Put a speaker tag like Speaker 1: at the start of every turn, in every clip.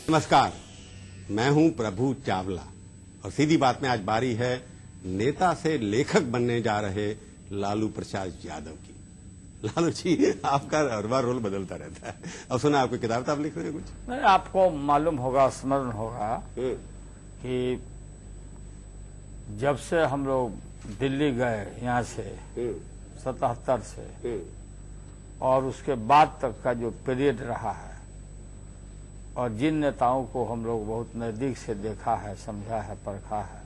Speaker 1: नमस्कार, मैं हूं प्रभु चावला और सीधी बात में आज बारी है नेता से लेखक बनने जा रहे लालू प्रसाद यादव की। लालू जी, आपका हर बार रोल बदलता रहता है। अब सुना, आपकी किताब लिख रहे हैं कुछ?
Speaker 2: नहीं, आपको मालूम होगा, स्मरण होगा कि जब से हम लोग दिल्ली गए यहाँ से 77 से और उसके बाद तक का जो पीरियड रहा है और जिन नेताओं को हम लोग बहुत नजदीक से देखा है, समझा है, परखा है,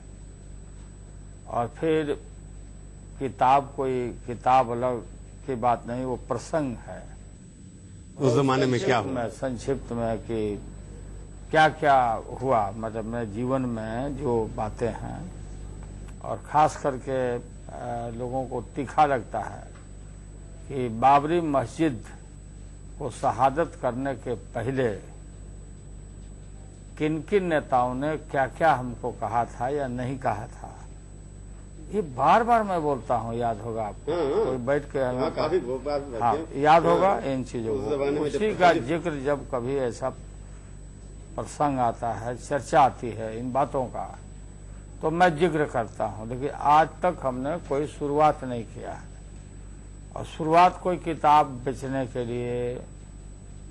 Speaker 2: और फिर कोई किताब अलग की बात नहीं, वो प्रसंग है।
Speaker 1: उस जमाने में क्या हुआ?
Speaker 2: संक्षिप्त में कि क्या क्या हुआ, मतलब मेरे जीवन में जो बातें हैं, और खास करके लोगों को तीखा लगता है कि बाबरी मस्जिद को शहादत करने के पहले किन किन नेताओं ने क्या क्या हमको कहा था या नहीं कहा था। ये बार बार मैं बोलता हूँ, याद होगा आपको। कोई बैठ के हाँ, याद होगा इन चीजों को। उसी का जिक्र जब कभी ऐसा प्रसंग आता है, चर्चा आती है इन बातों का, तो मैं जिक्र करता हूँ। लेकिन आज तक हमने कोई शुरुआत नहीं किया है, और शुरुआत कोई किताब बेचने के लिए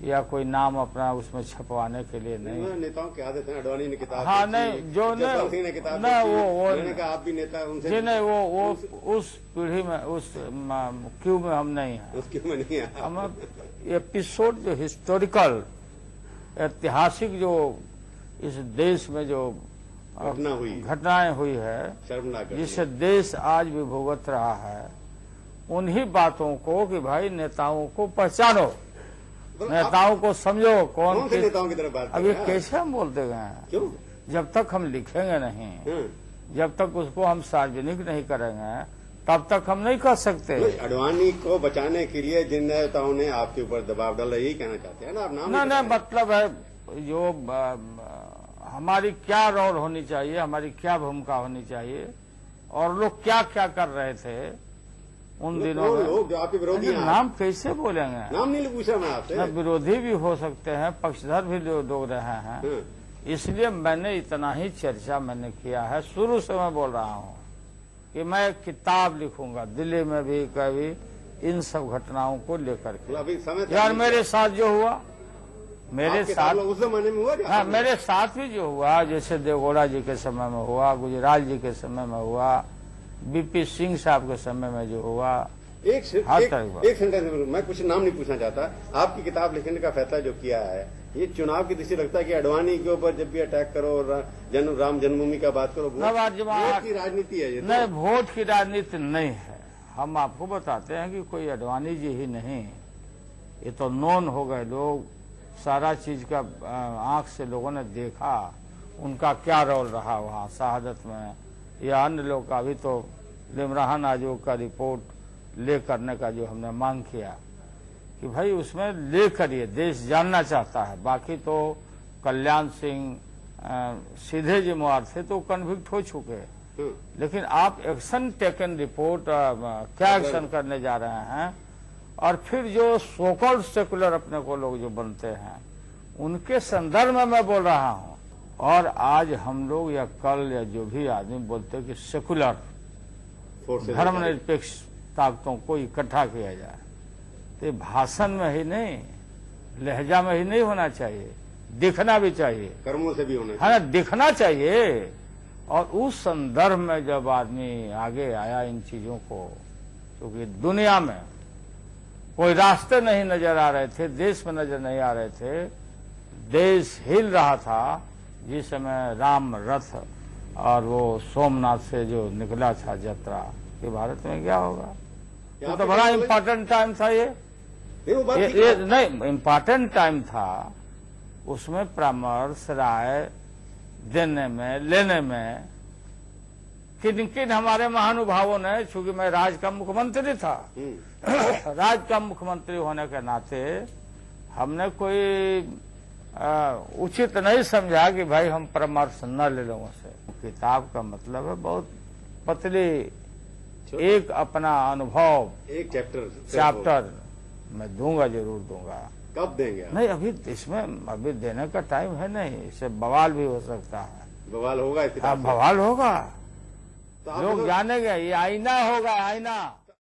Speaker 2: या कोई नाम अपना उसमें छपवाने के लिए नहीं।
Speaker 1: नेताओं के आदत है, अडवाणी ने किताब,
Speaker 2: हाँ नहीं, जो
Speaker 1: ने किताब
Speaker 2: ना वो
Speaker 1: आप भी नेता उनसे
Speaker 2: जी नहीं, वो उस पीढ़ी में, उस क्यू में हम नहीं हैं।
Speaker 1: उस क्यू में नहीं है
Speaker 2: हम एपिसोड जो हिस्टोरिकल, ऐतिहासिक जो इस देश में जो घटनाएं हुई है, जिससे देश आज भी भुगत रहा है, उन्हीं बातों को कि भाई नेताओं को पहचानो, नेताओं को समझो। कौन
Speaker 1: से नेताओं की तरफ बात?
Speaker 2: अभी कैसे हम बोलते गए हैं?
Speaker 1: क्यों?
Speaker 2: जब तक हम लिखेंगे नहीं, जब तक उसको हम सार्वजनिक नहीं करेंगे, तब तक हम नहीं कर सकते।
Speaker 1: अडवाणी को बचाने के लिए जिन नेताओं ने आपके ऊपर दबाव डाला, यही कहना चाहते हैं ना आप? नाम
Speaker 2: नहीं, मतलब है जो हमारी क्या रोल होनी चाहिए, हमारी क्या भूमिका होनी चाहिए, और लोग क्या क्या कर रहे थे उन दिनों में।
Speaker 1: लोग जो आपके विरोधी हैं,
Speaker 2: नाम कैसे बोलेंगे?
Speaker 1: नाम नहीं पूछा मैं आपसे।
Speaker 2: विरोधी भी हो सकते हैं, पक्षधर भी लोग रहे हैं, इसलिए मैंने इतना ही चर्चा मैंने किया है। शुरू से मैं बोल रहा हूँ कि मैं किताब लिखूंगा, दिल्ली में भी कभी इन सब घटनाओं को लेकर के। यार मेरे साथ जो हुआ, मेरे साथ
Speaker 1: उस जमाने में हुआ,
Speaker 2: हाँ, मेरे साथ भी जो हुआ, जैसे देवगौड़ा जी के समय में हुआ, गुजराल जी के समय में हुआ, बीपी सिंह साहब के समय में जो हुआ,
Speaker 1: एक सेंटेंस, मैं कुछ नाम नहीं पूछना चाहता। आपकी किताब लिखने का फैसला जो किया है, ये चुनाव की दृष्टि लगता है कि अडवाणी के ऊपर जब भी अटैक करो, राम जन्मभूमि का बात करो, वोट की राजनीति है ये?
Speaker 2: नहीं, वोट की राजनीति नहीं है। हम आपको बताते हैं कि कोई अडवाणी जी ही नहीं, ये तो नोन हो गए लोग, सारा चीज का आंख से लोगों ने देखा, उनका क्या रोल रहा वहाँ शहादत में, या अन्य लोग का। भी तो लिमरान आयोग का रिपोर्ट ले करने का जो हमने मांग किया कि भाई उसमें ले करिए, देश जानना चाहता है। बाकी तो कल्याण सिंह सीधे जिम्मेवार थे, तो कन्विक्ट हो चुके, लेकिन आप एक्शन टेकन रिपोर्ट, क्या एक्शन करने जा रहे हैं, और फिर जो सोकॉल्ड सेकुलर अपने को लोग जो बनते हैं, उनके संदर्भ में मैं बोल रहा हूं। और आज हम लोग या कल या जो भी आदमी बोलते हैं कि सेकुलर धर्मनिरपेक्ष ताकतों को इकट्ठा किया जाए, तो भाषण में ही नहीं, लहजा में ही नहीं होना चाहिए, दिखना भी चाहिए,
Speaker 1: कर्मों से भी होना
Speaker 2: चाहिए, हाँ, दिखना चाहिए। और उस संदर्भ में जब आदमी आगे आया इन चीजों को, क्योंकि दुनिया में कोई रास्ते नहीं नजर आ रहे थे, देश में नजर नहीं आ रहे थे, देश हिल रहा था जिस समय राम रथ और वो सोमनाथ से जो निकला था यात्रा, कि भारत में क्या होगा। तो बड़ा इम्पोर्टेंट टाइम था ये नहीं, इम्पोर्टेंट टाइम था। उसमें परामर्श, राय देने में, लेने में किन किन हमारे महानुभावों ने, चूंकि मैं राज्य का मुख्यमंत्री था, राज्य का मुख्यमंत्री होने के नाते हमने कोई उचित नहीं समझा कि भाई हम परामर्श न ले लोगों से। किताब का मतलब है बहुत पतली, एक अपना अनुभव,
Speaker 1: एक चैप्टर
Speaker 2: मैं दूंगा, जरूर दूंगा।
Speaker 1: कब देंगे आप?
Speaker 2: नहीं, अभी इसमें अभी देने का टाइम है नहीं, इससे बवाल भी हो सकता है।
Speaker 1: बवाल होगा इस
Speaker 2: अब बवाल होगा,
Speaker 1: तो आप
Speaker 2: लोग
Speaker 1: लोग-
Speaker 2: जानेंगे, ये आईना होगा, आईना।